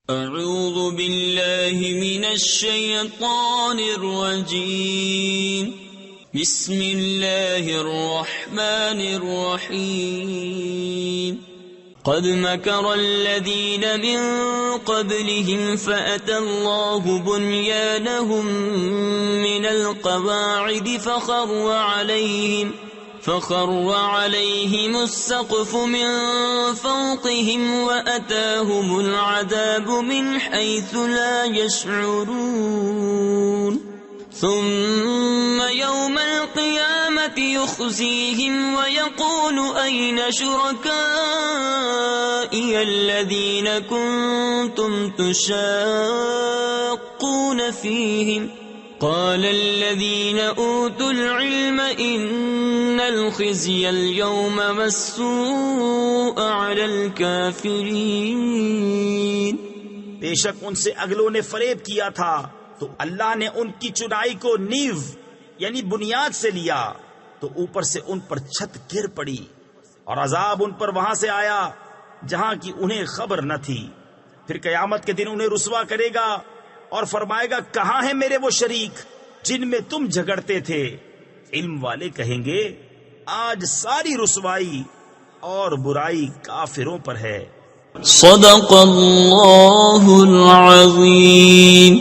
اعوذ باللہ من الشیطان الرجیم بسم اللہ الرحمن الرحیم قد مكر الذين من قبلهم فأتى الله بنيانهم من القواعد فخر عليهم السقف من فوقهم وأتاهم العذاب من حيث لا يشعرون ثم يوم القيامة يخزيهم ويقول أين شركائي الذين كنتم تشاقون فيهم قال الذين أوتوا العلم إن الخزي اليوم والسوء على الكافرين۔ بے شک ان سے اگلوں نے فریب کیا تھا تو اللہ نے ان کی چنائی کو نیو یعنی بنیاد سے لیا تو اوپر سے ان پر چھت گر پڑی اور عذاب ان پر وہاں سے آیا جہاں کی انہیں خبر نہ تھی۔ پھر قیامت کے دن انہیں رسوا کرے گا اور فرمائے گا کہاں ہیں میرے وہ شریک جن میں تم جھگڑتے تھے۔ علم والے کہیں گے آج ساری رسوائی اور برائی کافروں پر ہے۔ صدق اللہ العظیم۔